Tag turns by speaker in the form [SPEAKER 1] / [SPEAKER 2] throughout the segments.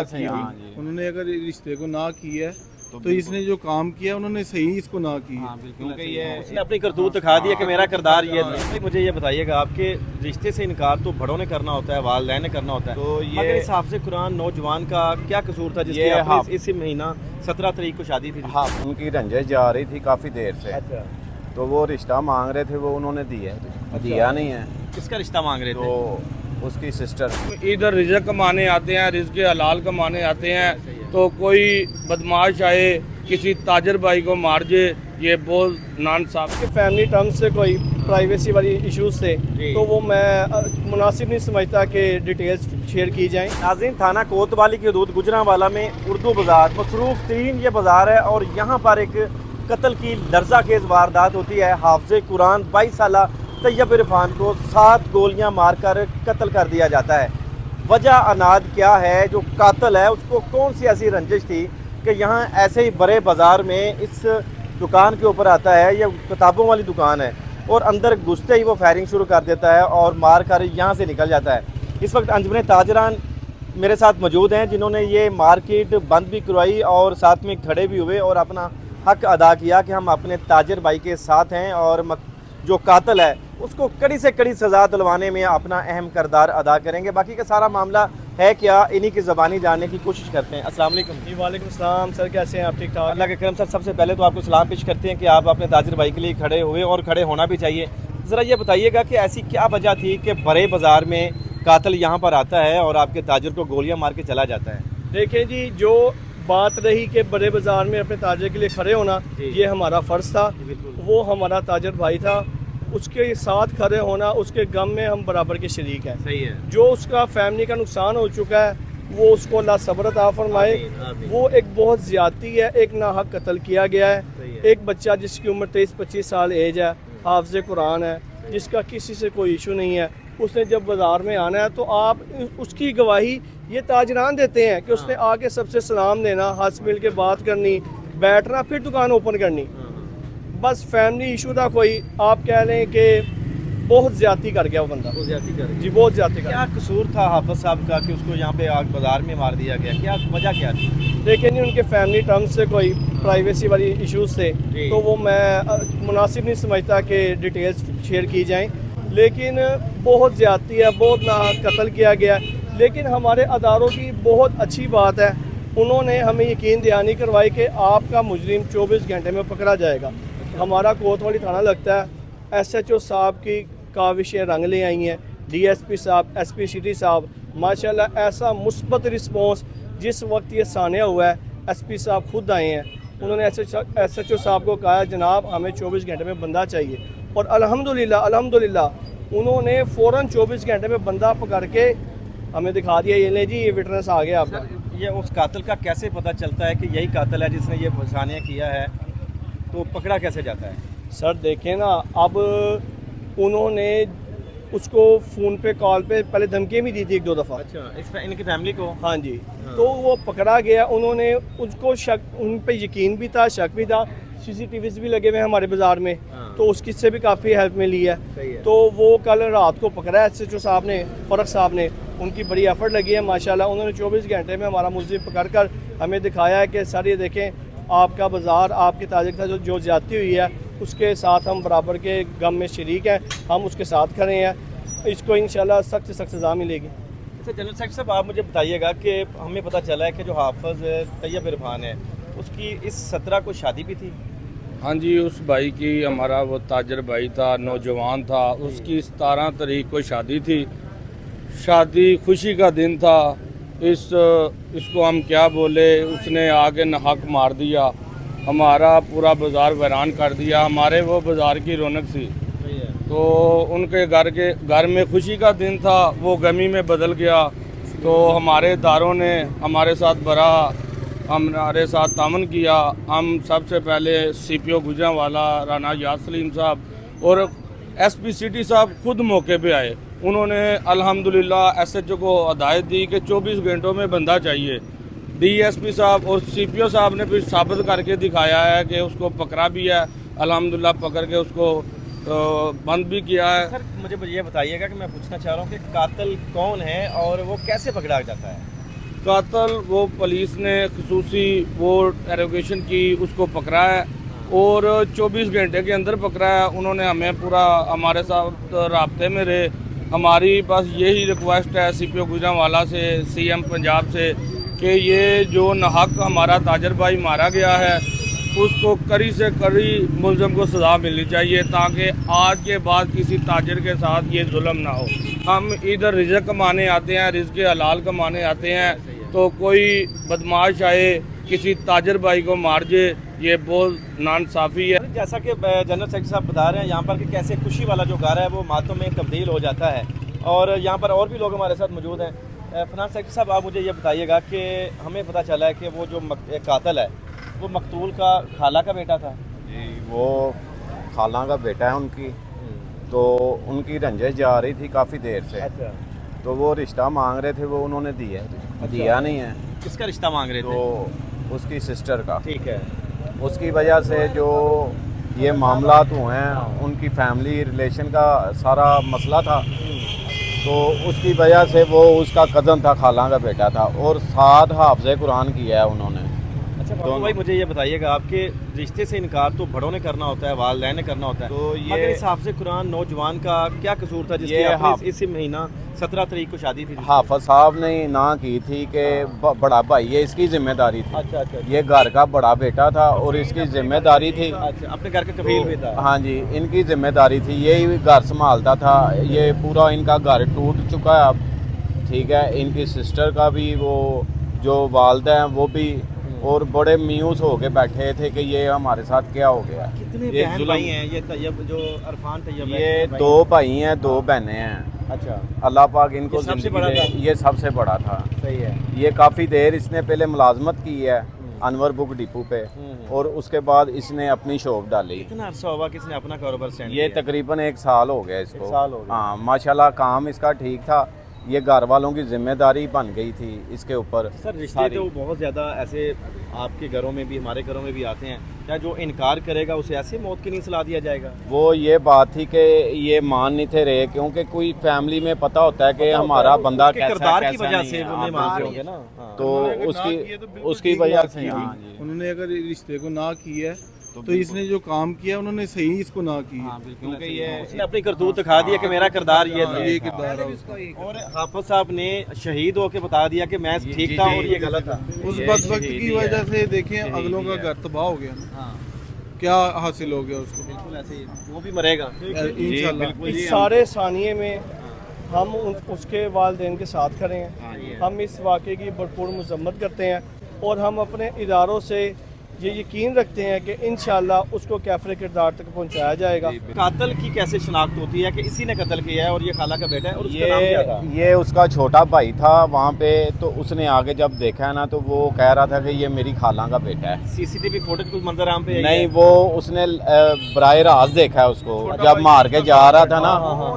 [SPEAKER 1] उन्होंने अगर रिश्ते को ना की है तो इसने जो काम किया उन्होंने सही इसको ना की है।
[SPEAKER 2] क्योंकि ये उसने अपनी करतूत दिखा दिया कि मेरा किरदार ये है। मुझे ये बताइएगा, आपके रिश्ते से इनकार तो बड़ों ने करना होता है, वालिदैन ने करना होता है, तो ये मगर इस हाफिज़ कुरान नौजवान का क्या कसूर था जिसकी आपने इसी महीना 17 तारीख को शादी थी?
[SPEAKER 3] हाँ, उनकी रंजिश जा रही थी काफ़ी देर से।
[SPEAKER 2] अच्छा,
[SPEAKER 3] तो वो रिश्ता मांग रहे थे, वो उन्होंने दिया दिया नहीं है।
[SPEAKER 2] किसका रिश्ता मांग रहे थे?
[SPEAKER 3] तो उसकी सिस्टर।
[SPEAKER 1] इधर रिज़्क कमाने आते हैं, रिज़्क हलाल कमाने आते हैं, तो कोई बदमाश आए किसी ताजर भाई को मार दे, ये बहुत नाइंसाफ
[SPEAKER 4] के फैमिली टर्म्स से कोई प्राइवेसी वाली इश्यूज थे तो वो मैं मुनासिब नहीं समझता कि डिटेल्स शेयर की जाएं।
[SPEAKER 2] नाज़रीन, थाना कोतवाली की हदूद गुजरांवाला में उर्दू बाज़ार मसरूफ़ तरीन ये बाज़ार है और यहाँ पर एक कत्ल की लर्ज़ाखेज़ वारदात होती है। हाफ़िज़ कुरान 22 साला तैयब इरफान को 7 गोलियां मारकर कत्ल कर दिया जाता है। वजह अनाद क्या है? जो कातिल है उसको कौन सी ऐसी रंजिश थी कि यहाँ ऐसे ही बड़े बाज़ार में इस दुकान के ऊपर आता है, यह किताबों वाली दुकान है, और अंदर घुसते ही वो फायरिंग शुरू कर देता है और मार कर यहाँ से निकल जाता है। इस वक्त अंजुमन ताजरान मेरे साथ मौजूद हैं जिन्होंने ये मार्केट बंद भी करवाई और साथ में खड़े भी हुए और अपना हक अदा किया कि हम अपने ताजर भाई के साथ हैं और जो कातिल है उसको कड़ी से कड़ी सज़ा दिलवाने में अपना अहम किरदार अदा करेंगे। बाकी का सारा मामला है क्या, इन्हीं की ज़बानी जानने की कोशिश करते हैं। अस्सलाम वालेकुम।
[SPEAKER 4] जी वालेकुम सलाम सर, कैसे हैं आप? ठीक ठाक?
[SPEAKER 2] अल्लाह के करम सर, सबसे पहले तो आपको सलाम पेश करते हैं कि आप अपने ताजर भाई के लिए खड़े हुए और खड़े होना भी चाहिए। ज़रा ये बताइएगा कि ऐसी क्या वजह थी कि बड़े बाज़ार में कातिल यहाँ पर आता है और आपके ताजर को गोलियाँ मार के चला जाता है?
[SPEAKER 4] देखें जी, जो बात रही कि बड़े बाज़ार में अपने ताजर के लिए खड़े होना, ये हमारा फ़र्ज़ था। वो हमारा ताजर भाई था, उसके साथ खड़े होना, उसके गम में हम बराबर के शरीक हैं।
[SPEAKER 2] सही है।
[SPEAKER 4] जो उसका फैमिली का नुकसान हो चुका है वो उसको अल्लाह सब्र अता फरमाए। वो एक बहुत ज़्यादती है, एक नाहक कत्ल किया गया है। एक बच्चा जिसकी उम्र 23-25 साल एज है, हाफ़िज़ कुरान है, जिसका किसी से कोई इशू नहीं है, उसने जब बाज़ार में आना है तो आप उसकी गवाही ये ताजरान देते हैं कि उसने आके सबसे सलाम देना, हंस मिल के बात करनी, बैठना, फिर दुकान ओपन करनी। बस फैमिली इशू था कोई, आप कह लें कि बहुत ज़्यादती कर गया वो बंदा।
[SPEAKER 2] वो ज़्यादती कर
[SPEAKER 4] जी, बहुत ज़्यादती कर।
[SPEAKER 2] क्या कसूर था हाफ़िज़ साहब का कि उसको यहाँ पे आग बाज़ार में मार दिया गया? क्या वजह क्या थी?
[SPEAKER 4] देखिए नहीं, उनके फैमिली टर्म्स से कोई प्राइवेसी वाली इश्यूज थे तो वो मैं मुनासिब नहीं समझता कि डिटेल्स शेयर की जाएं, लेकिन बहुत ज़्यादती है, बहुत ना कत्ल किया गया। लेकिन हमारे अदारों की बहुत अच्छी बात है, उन्होंने हमें यकीन दहानी करवाई कि आपका मुजरिम 24 घंटे में पकड़ा जाएगा। हमारा कोतवाली थाना लगता है, SHO साहब की काविशें रंग ले आई हैं, DSP साहब, SP सिटी साहब, माशाल्लाह ऐसा मुस्बत रिस्पॉन्स। जिस वक्त ये सानिया हुआ है, SP साहब खुद आए हैं, उन्होंने SHO साहब को कहा जनाब हमें 24 घंटे में बंदा चाहिए, और अल्हम्दुलिल्लाह उन्होंने फ़ौरन 24 घंटे में बंदा पकड़ के हमें दिखा दिया। ये ले जी, ये विटनेस आ गया आपका।
[SPEAKER 2] ये उस कातिल का कैसे पता चलता है कि यही कातिल है जिसने ये सानिया किया है, तो पकड़ा कैसे जाता है?
[SPEAKER 4] सर देखें ना, अब उन्होंने उसको फ़ोन पे कॉल पे पहले धमकी भी दी थी 1-2 दफ़ा।
[SPEAKER 2] अच्छा, इनकी फैमिली को?
[SPEAKER 4] हाँ जी। तो वो पकड़ा गया, उन्होंने उसको शक, उन पे यकीन भी था, शक भी था। CCTVs भी लगे हुए हैं हमारे बाज़ार में, तो उसकी से भी काफ़ी हेल्प मिली है। तो वो कल रात को पकड़ा है SHO साहब ने, फ़रक साहब ने, उनकी बड़ी एफर्ट लगी है माशाल्लाह। उन्होंने 24 घंटे में हमारा मुलज़िम पकड़ कर हमें दिखाया है कि सर ये देखें, आपका बाज़ार, आपके ताजर का जो ज़्यादती हुई है उसके साथ हम बराबर के गम में शरीक हैं, हम उसके साथ खड़े हैं, इसको इंशाल्लाह सख्त से सख्त सज़ा मिलेगी।
[SPEAKER 2] अच्छा जनरल सेक्रेटरी साहब, आप मुझे बताइएगा कि हमें पता चला है कि जो हाफ़िज़ तैयब इरफान है उसकी इस 17 को शादी भी थी?
[SPEAKER 1] हाँ जी, उस भाई की, हमारा वो ताजर भाई था, नौजवान था, उसकी 17 तारीख को शादी थी। शादी खुशी का दिन था। इसको हम क्या बोले, उसने आगे नाहक मार दिया, हमारा पूरा बाज़ार वीरान कर दिया। हमारे वो बाज़ार की रौनक सी, तो उनके घर में खुशी का दिन था, वो गमी में बदल गया। तो हमारे इदारों ने हमारे साथ हमारे साथ तामन किया। हम सबसे पहले CPO गुजरांवाला राना याद सलीम साहब और SP सिटी साहब खुद मौके पे आए। उन्होंने अल्हम्दुलिल्लाह SHO को हदायत दी कि 24 घंटों में बंदा चाहिए। DSP साहब और CPO साहब ने फिर साबित करके दिखाया है कि उसको पकड़ा भी है, अल्हम्दुलिल्लाह पकड़ के उसको बंद भी किया है।
[SPEAKER 2] सर मुझे ये बताइएगा कि मैं पूछना चाह रहा हूँ कि कातिल कौन है और वो कैसे पकड़ा जाता है?
[SPEAKER 1] कातल वो पुलिस ने खसूसी वो एरोगेशन की, उसको पकड़ा है और 24 घंटे के अंदर पकड़ा है। उन्होंने हमें पूरा हमारे साथ राब्ते में रहे। हमारी बस यही रिक्वेस्ट है CPO गुजरांवाला से, CM पंजाब से, कि ये जो नाहक हमारा ताजर भाई मारा गया है उसको कड़ी से कड़ी मुलज़म को सज़ा मिलनी चाहिए, ताकि आज के बाद किसी ताजर के साथ ये जुल्म ना हो। हम इधर रिज़्क़ कमाने आते हैं, रिज़्क़ हलाल कमाने आते हैं, तो कोई बदमाश आए किसी ताजर भाई को मार दे, ये बहुत नाइंसाफ़ी है।
[SPEAKER 2] जैसा कि जनरल सेक्रेटरी साहब बता रहे हैं यहाँ पर कि कैसे खुशी वाला जो घर है वो मातम में तब्दील हो जाता है, और यहाँ पर और भी लोग हमारे साथ मौजूद हैं। फाइनेंस सेक्रेटरी साहब, आप मुझे ये बताइएगा कि हमें पता चला है कि वो जो एक कातल है वो मकतूल का खाला का बेटा था।
[SPEAKER 3] जी, वो खाला का बेटा है उनकी, तो उनकी रंजिश जा रही थी काफ़ी देर से,
[SPEAKER 2] अच्छा,
[SPEAKER 3] तो वो रिश्ता मांग रहे थे, वो उन्होंने दिया दिया नहीं है,
[SPEAKER 2] किसका रिश्ता मांग रहे थे?
[SPEAKER 3] तो उसकी सिस्टर का।
[SPEAKER 2] ठीक है।
[SPEAKER 3] उसकी वजह से जो ये मामलात हुए हैं, उनकी फैमिली रिलेशन का सारा मसला था, तो उसकी वजह से वो उसका कज़न था, खाला का बेटा था, और साथ हाफ़िज़ कुरान किया है उन्होंने।
[SPEAKER 2] अच्छा बाबू भाई, मुझे ये बताइएगा, आपके रिश्ते से इनकार तो बड़ों ने करना होता है, वालिदैन ने करना होता है,
[SPEAKER 3] तो ये
[SPEAKER 2] मगर इस हाफ़िज़ कुरान नौजवान का क्या कसूर था जिसकी
[SPEAKER 3] ये
[SPEAKER 2] आपने इसी महीना 17 तारीख को शादी थी?
[SPEAKER 3] हाफ़िज़ साहब ने ना की थी कि बड़ा भाई है, इसकी जिम्मेदारी थी।
[SPEAKER 2] अच्छा अच्छा
[SPEAKER 3] ये घर का बड़ा बेटा था और इसकी जिम्मेदारी थी।
[SPEAKER 2] अच्छा, अपने घर का कफील भी था।
[SPEAKER 3] हाँ जी, इनकी जिम्मेदारी थी, यही घर संभालता था। ये पूरा इनका घर टूट चुका है अब, ठीक है। इनकी सिस्टर का भी, वो जो वालदा हैं वो भी, और बड़े म्यूस हो के बैठे थे कि ये हमारे साथ क्या हो गया।
[SPEAKER 2] कितने
[SPEAKER 3] ये
[SPEAKER 2] बहन
[SPEAKER 3] जुल्म-
[SPEAKER 2] भाई हैं ये तैयब, जो अरफान तैयब है?
[SPEAKER 3] ये
[SPEAKER 2] भाई?
[SPEAKER 3] 2 भाई हैं, 2 बहनें हैं।
[SPEAKER 2] अच्छा,
[SPEAKER 3] अल्लाह पाक इनको
[SPEAKER 2] ये सबसे
[SPEAKER 3] ज़िंदगी
[SPEAKER 2] बड़ा
[SPEAKER 3] दे।
[SPEAKER 2] था?
[SPEAKER 3] ये सबसे बड़ा था।
[SPEAKER 2] सही है।
[SPEAKER 3] ये काफ़ी देर इसने पहले मुलाजमत की है अनवर बुक डिपो पे, और उसके बाद इसने अपनी शॉप डाली।
[SPEAKER 2] कितना अरसा हुआ कि इसने अपना कारोबार स्टैंड
[SPEAKER 3] ये
[SPEAKER 2] किया?
[SPEAKER 3] तकरीबन 1 साल हो गया इसको।
[SPEAKER 2] 1 साल हो गया।
[SPEAKER 3] हाँ, माशाल्लाह काम इसका ठीक था। ये घर वालों की जिम्मेदारी बन गई थी इसके ऊपर।
[SPEAKER 2] सर, रिश्ते
[SPEAKER 3] सारी।
[SPEAKER 2] तो बहुत ज़्यादा ऐसे आपके घरों में भी, हमारे घरों में भी आते हैं, क्या जो इनकार करेगा उसे ऐसे मौत की नहीं सलाह दिया जाएगा?
[SPEAKER 3] वो ये बात थी कि ये मान नहीं थे रहे, क्योंकि कोई फैमिली में पता होता है कि हमारा बंदा
[SPEAKER 2] उसके
[SPEAKER 3] कैसा
[SPEAKER 2] किरदार की
[SPEAKER 3] कैसा
[SPEAKER 2] वजह
[SPEAKER 3] नहीं
[SPEAKER 2] से
[SPEAKER 3] है।
[SPEAKER 2] वो नहीं
[SPEAKER 3] हाँ,
[SPEAKER 2] मानते
[SPEAKER 3] बिल्कुल।
[SPEAKER 2] होंगे ना। हाँ।
[SPEAKER 3] तो
[SPEAKER 5] उन्होंने अगर ना किया तो बिल्कुल
[SPEAKER 3] उसकी
[SPEAKER 5] ठीक
[SPEAKER 3] वजह
[SPEAKER 5] बात
[SPEAKER 3] से
[SPEAKER 5] की
[SPEAKER 3] हाँ
[SPEAKER 5] थी।
[SPEAKER 3] जी।
[SPEAKER 5] उन्होंने अगर रिश्ते को ना की है तो
[SPEAKER 3] बिल्कुल।
[SPEAKER 5] इसने जो काम किया उन्होंने सही इसको ना की है।
[SPEAKER 3] हाँ, बिल्कुल, क्योंकि ये
[SPEAKER 2] उसने अपनी करतूत दिखा दिया कि मेरा किरदार ये
[SPEAKER 5] हाँ,
[SPEAKER 2] था।
[SPEAKER 5] ये किरदार है उसका।
[SPEAKER 2] और हाफिज साहब ने शहीद होकर बता दिया कि मैं ठीक था और ये गलत था।
[SPEAKER 5] उस
[SPEAKER 3] ये
[SPEAKER 5] बदबख्त
[SPEAKER 3] शहीद
[SPEAKER 5] की
[SPEAKER 3] ही है।
[SPEAKER 5] वजह से देखें
[SPEAKER 3] शहीद
[SPEAKER 5] अगलों
[SPEAKER 3] ही
[SPEAKER 5] का
[SPEAKER 3] है।
[SPEAKER 5] घर तबाह हो गया,
[SPEAKER 2] हाँ,
[SPEAKER 5] क्या हासिल हो गया उसको।
[SPEAKER 2] बिल्कुल ऐसे ही वो भी मरेगा।
[SPEAKER 5] इंशाल्लाह।
[SPEAKER 3] बिल्कुल।
[SPEAKER 4] इस
[SPEAKER 3] जी,
[SPEAKER 4] सारे सानिए में हम उसके वालिदैन के साथ खड़े हैं। हम इस वाक़े की भरपूर मजम्मत करते हैं और हम अपने इदारों से ये यकीन रखते हैं कि इंशाल्लाह उसको कैफरे किरदार तक पहुंचाया जाएगा।
[SPEAKER 2] कातल की कैसे शनाख्त होती है कि इसी ने कत्ल किया है और ये खाला का बेटा है, और उसका नाम क्या था?
[SPEAKER 3] ये उसका छोटा भाई था वहाँ पे, तो उसने आगे जब देखा है ना, तो वो कह रहा था कि ये मेरी खाला का बेटा है।
[SPEAKER 2] सीसीटीवी फुटेज कुछ मंजर आम पे
[SPEAKER 3] नहीं, वो उसने बराह रास्त देखा है उसको जब मार के जा रहा था ना,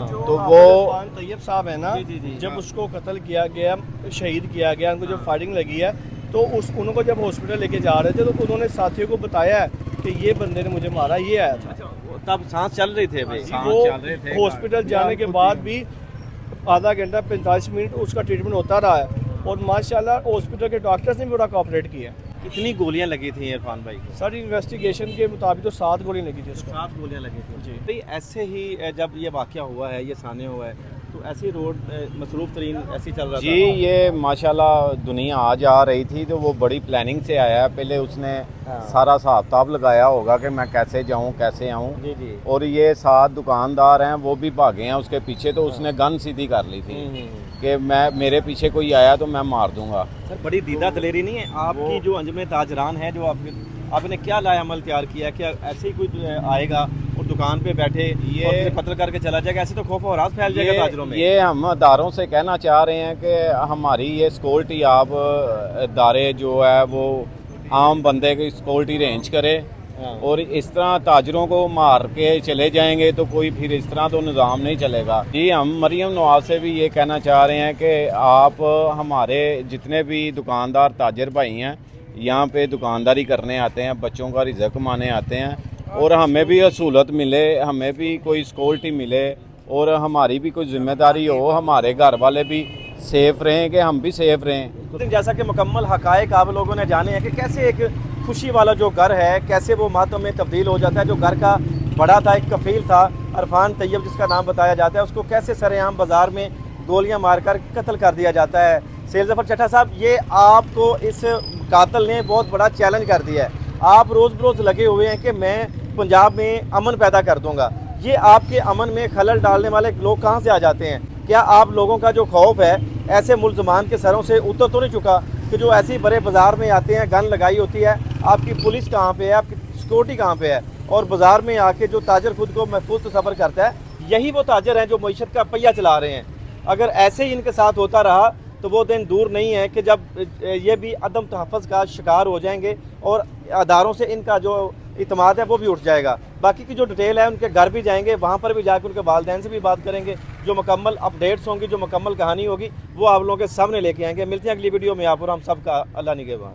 [SPEAKER 3] तो वो
[SPEAKER 4] इरफान तैयब साहब है ना, जब उसको कत्ल किया गया, शहीद किया गया, उनको जब फायरिंग लगी है, तो उनको जब हॉस्पिटल लेके जा रहे थे तो उन्होंने साथियों को बताया है कि ये बंदे ने मुझे मारा, ये आया था।
[SPEAKER 2] तब सांस चल रही थे भाई।
[SPEAKER 4] वो हॉस्पिटल जाने के बाद भी आधा घंटा 45 मिनट उसका ट्रीटमेंट होता रहा है, और माशाल्लाह हॉस्पिटल के डॉक्टर्स ने भी बड़ा कोऑपरेट किया।
[SPEAKER 2] कितनी गोलियां लगी थी इरफान भाई को?
[SPEAKER 4] सर, इन्वेस्टिगेशन के मुताबिक तो 7 गोली लगी थी उसको।
[SPEAKER 2] 7 गोलियां लगी थी जी। भाई ऐसे ही जब ये वाकया हुआ है, ये साने हुआ है, तो ऐसी रोड मसरूफ तरीन ऐसी चल रहा
[SPEAKER 3] जी, ये माशाल्लाह दुनिया आ जा रही थी, तो वो बड़ी प्लानिंग से आया है। पहले उसने सारा हिसाब किताब लगाया होगा कि मैं कैसे जाऊं कैसे आऊं,
[SPEAKER 2] जी जी।
[SPEAKER 3] और ये 7 दुकानदार हैं, वो भी भागे हैं उसके पीछे, तो उसने गन सीधी कर ली थी कि मेरे पीछे कोई आया तो मैं मार दूंगा।
[SPEAKER 2] सर, बड़ी दीदा दलेरी नहीं है आपकी? जो अंजुम ताजरान है, जो आपने क्या लाया अमल तैयार किया कि ऐसे ही कोई आएगा और दुकान पे बैठे
[SPEAKER 3] ये-
[SPEAKER 2] और कत्ल करके चला जाएगा? ऐसे तो खौफ और राज फैल जाएगा ताजरों में।
[SPEAKER 3] ये हम अदारों से कहना चाह रहे हैं कि हमारी ये सिक्योरिटी आप अदारे जो है वो आम बंदे की सिक्योरिटी रेंज करे, और इस तरह ताजरों को मार के चले जाएंगे तो कोई फिर इस तरह तो निज़ाम नहीं चलेगा। जी, हम मरियम नवाज से भी ये कहना चाह रहे हैं कि आप हमारे जितने भी दुकानदार ताजर भाई हैं, यहाँ पे दुकानदारी करने आते हैं, बच्चों का रिज़्क़ कमाने आते हैं, और हमें भी सहूलत मिले, हमें भी कोई सिक्योरिटी मिले, और हमारी भी कोई जिम्मेदारी हो, हमारे घर वाले भी सेफ़ रहें कि हम भी सेफ़ रहें।
[SPEAKER 2] लेकिन जैसा कि मुकम्मल हकायक आप लोगों ने जाने हैं कि कैसे एक खुशी वाला जो घर है कैसे वो मातम में तब्दील हो जाता है। जो घर का बड़ा था, एक कफील था अरफान तैयब जिसका नाम बताया जाता है, उसको कैसे सरेआम बाज़ार में गोलियां मारकर कत्ल कर दिया जाता है। सेल ज़फ़र चट्टा साहब, ये आपको इस कातिल ने बहुत बड़ा चैलेंज कर दिया है। आप रोज़ बरोज़ लगे हुए हैं कि मैं पंजाब में अमन पैदा कर दूंगा। ये आपके अमन में खलल डालने वाले लोग कहाँ से आ जाते हैं? क्या आप लोगों का जो खौफ है ऐसे मुल्ज़मान के सरों से उतर तो नहीं चुका कि जो ऐसे ही बड़े बाज़ार में आते हैं, गन लगाई होती है, आपकी पुलिस कहाँ पे है, आपकी सिक्योरिटी कहाँ पे है, और बाज़ार में आके जो ताजर खुद को महफूज तसव्वुर करता है, यही वो ताजर हैं जो मईशत का पहिया चला रहे हैं। अगर ऐसे ही इनके साथ होता रहा तो वो दिन दूर नहीं है कि जब ये भी अदम तहफ़्फ़ुज़ का शिकार हो जाएंगे और अदारों से इनका जो इत्मीनान है वो भी उठ जाएगा। बाकी की जो डिटेल है उनके घर भी जाएंगे, वहाँ पर भी जाकर उनके वालिदैन से भी बात करेंगे। जो मुकम्मल अपडेट्स होंगी, जो मुकम्मल कहानी होगी वो आप लोगों के सामने लेके आएंगे। मिलते हैं अगली वीडियो में। आप और हम सब का अल्लाह निगहबान।